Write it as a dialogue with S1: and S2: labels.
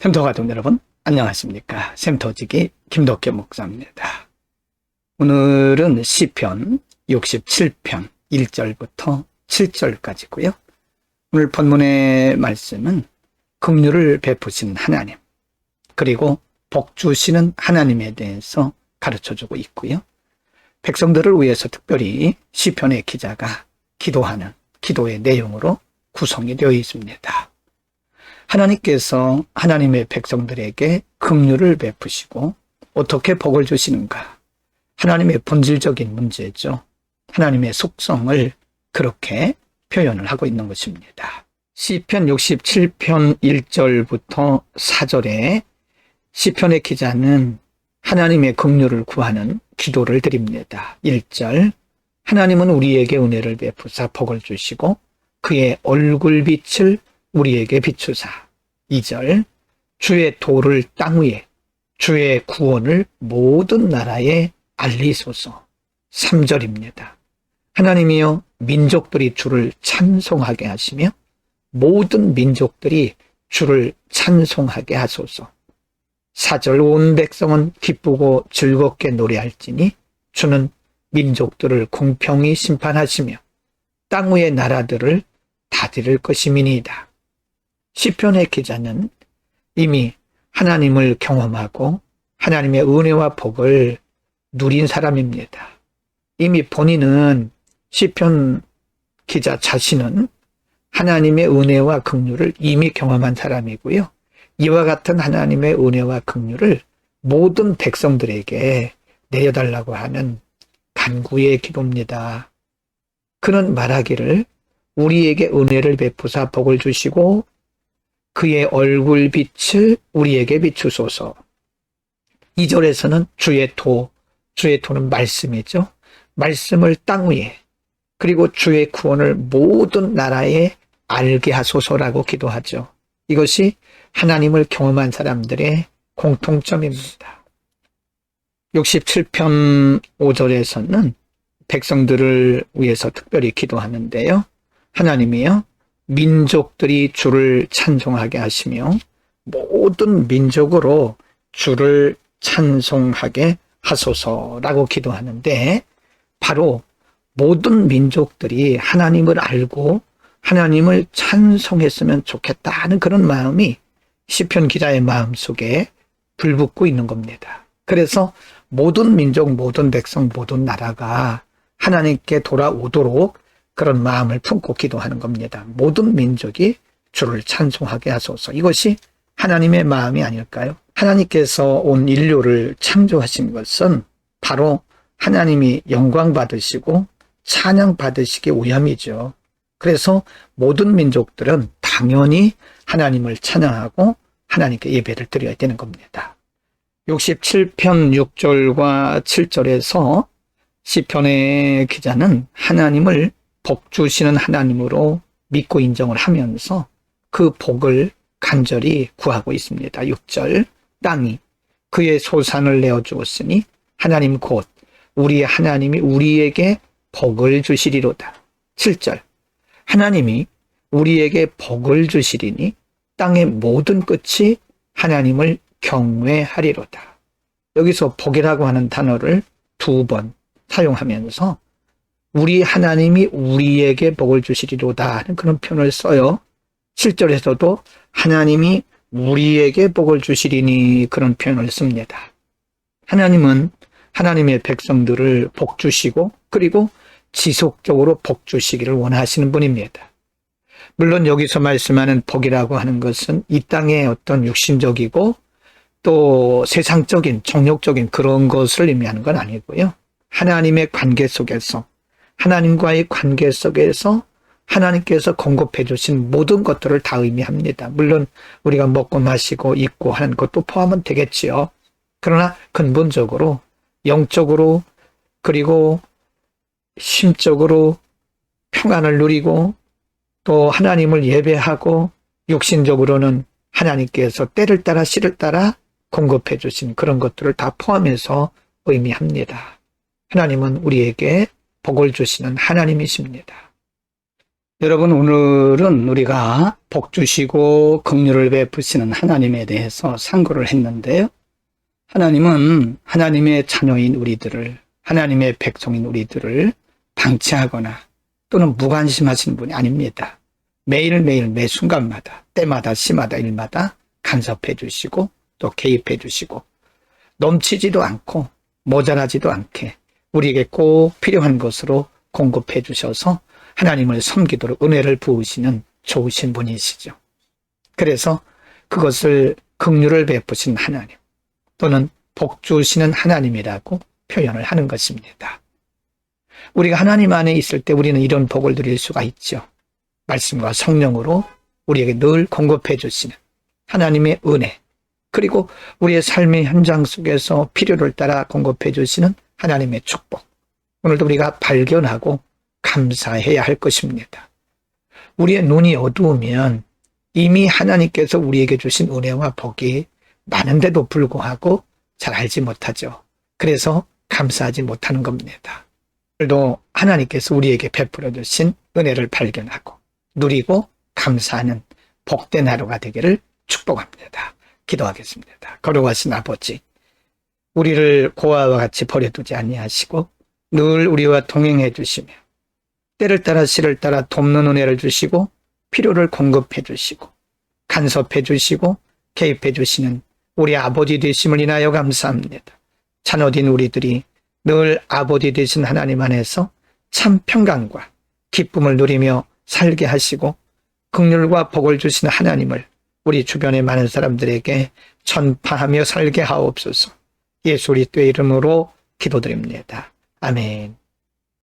S1: 샘터 가족 여러분, 안녕하십니까? 샘터지기 김덕현 목사입니다. 오늘은 시편 67편 1절부터 7절까지고요. 오늘 본문의 말씀은 긍휼을 베푸신 하나님, 그리고 복 주시는 하나님에 대해서 가르쳐주고 있고요. 백성들을 위해서 특별히 시편의 기자가 기도하는 기도의 내용으로 구성이 되어 있습니다. 하나님께서 하나님의 백성들에게 긍휼을 베푸시고 어떻게 복을 주시는가? 하나님의 본질적인 문제죠. 하나님의 속성을 그렇게 표현을 하고 있는 것입니다. 시편 67편 1절부터 4절에 시편의 기자는 하나님의 긍휼을 구하는 기도를 드립니다. 1절, 하나님은 우리에게 은혜를 베푸사 복을 주시고 그의 얼굴빛을 우리에게 비추사. 2절, 주의 도를 땅 위에, 주의 구원을 모든 나라에 알리소서. 3절입니다. 하나님이여 민족들이 주를 찬송하게 하시며 모든 민족들이 주를 찬송하게 하소서. 4절, 온 백성은 기쁘고 즐겁게 노래할지니 주는 민족들을 공평히 심판하시며 땅 위의 나라들을 다스릴 것임이니이다. 시편의 기자는 이미 하나님을 경험하고 하나님의 은혜와 복을 누린 사람입니다. 이미 본인은 시편 기자 자신은 하나님의 은혜와 긍휼을 이미 경험한 사람이고요. 이와 같은 하나님의 은혜와 긍휼을 모든 백성들에게 내려달라고 하는 간구의 기도입니다. 그는 말하기를 우리에게 은혜를 베푸사 복을 주시고 그의 얼굴빛을 우리에게 비추소서. 2절에서는 주의 도는 말씀이죠. 말씀을 땅 위에, 그리고 주의 구원을 모든 나라에 알게 하소서라고 기도하죠. 이것이 하나님을 경험한 사람들의 공통점입니다. 67편 5절에서는 백성들을 위해서 특별히 기도하는데요. 하나님이여 민족들이 주를 찬송하게 하시며 모든 민족으로 주를 찬송하게 하소서라고 기도하는데, 바로 모든 민족들이 하나님을 알고 하나님을 찬송했으면 좋겠다는 그런 마음이 시편 기자의 마음속에 불붙고 있는 겁니다. 그래서 모든 민족, 모든 백성, 모든 나라가 하나님께 돌아오도록 그런 마음을 품고 기도하는 겁니다. 모든 민족이 주를 찬송하게 하소서. 이것이 하나님의 마음이 아닐까요? 하나님께서 온 인류를 창조하신 것은 바로 하나님이 영광 받으시고 찬양 받으시기 위함이죠. 그래서 모든 민족들은 당연히 하나님을 찬양하고 하나님께 예배를 드려야 되는 겁니다. 67편 6절과 7절에서 시편의 기자는 하나님을 복 주시는 하나님으로 믿고 인정을 하면서 그 복을 간절히 구하고 있습니다. 6절, 땅이 그의 소산을 내어주었으니 하나님 곧 우리의 하나님이 우리에게 복을 주시리로다. 7절, 하나님이 우리에게 복을 주시리니 땅의 모든 끝이 하나님을 경외하리로다. 여기서 복이라고 하는 단어를 2번 사용하면서 우리 하나님이 우리에게 복을 주시리로다 하는 그런 표현을 써요. 7절에서도 하나님이 우리에게 복을 주시리니 그런 표현을 씁니다. 하나님은 하나님의 백성들을 복 주시고 그리고 지속적으로 복 주시기를 원하시는 분입니다. 물론 여기서 말씀하는 복이라고 하는 것은 이 땅의 어떤 육신적이고 또 세상적인 정욕적인 그런 것을 의미하는 건 아니고요. 하나님의 관계 속에서, 하나님과의 관계 속에서 하나님께서 공급해 주신 모든 것들을 다 의미합니다. 물론 우리가 먹고 마시고 입고 하는 것도 포함은 되겠지요. 그러나 근본적으로 영적으로 그리고 심적으로 평안을 누리고 또 하나님을 예배하고 육신적으로는 하나님께서 때를 따라 시를 따라 공급해 주신 그런 것들을 다 포함해서 의미합니다. 하나님은 우리에게 복을 주시는 하나님이십니다. 여러분, 오늘은 우리가 복 주시고 긍휼을 베푸시는 하나님에 대해서 상고를 했는데요. 하나님은 하나님의 자녀인 우리들을, 하나님의 백성인 우리들을 방치하거나 또는 무관심하시는 분이 아닙니다. 매일매일 매 순간마다 때마다 시마다 일마다 간섭해 주시고 또 개입해 주시고 넘치지도 않고 모자라지도 않게 우리에게 꼭 필요한 것으로 공급해 주셔서 하나님을 섬기도록 은혜를 부으시는 좋으신 분이시죠. 그래서 그것을 긍휼을 베푸신 하나님 또는 복 주시는 하나님이라고 표현을 하는 것입니다. 우리가 하나님 안에 있을 때 우리는 이런 복을 누릴 수가 있죠. 말씀과 성령으로 우리에게 늘 공급해 주시는 하나님의 은혜, 그리고 우리의 삶의 현장 속에서 필요를 따라 공급해 주시는 하나님의 축복, 오늘도 우리가 발견하고 감사해야 할 것입니다. 우리의 눈이 어두우면 이미 하나님께서 우리에게 주신 은혜와 복이 많은데도 불구하고 잘 알지 못하죠. 그래서 감사하지 못하는 겁니다. 오늘도 하나님께서 우리에게 베풀어 주신 은혜를 발견하고 누리고 감사하는 복된 하루가 되기를 축복합니다. 기도하겠습니다. 거룩하신 아버지, 우리를 고아와 같이 버려두지 아니하시고 늘 우리와 동행해 주시며 때를 따라 시를 따라 돕는 은혜를 주시고 필요를 공급해 주시고 간섭해 주시고 개입해 주시는 우리 아버지 되심을 인하여 감사합니다. 자녀된 우리들이 늘 아버지 되신 하나님 안에서 참 평강과 기쁨을 누리며 살게 하시고 긍휼과 복을 주시는 하나님을 우리 주변의 많은 사람들에게 전파하며 살게 하옵소서. 예수 그리스도의 이름으로 기도드립니다. 아멘.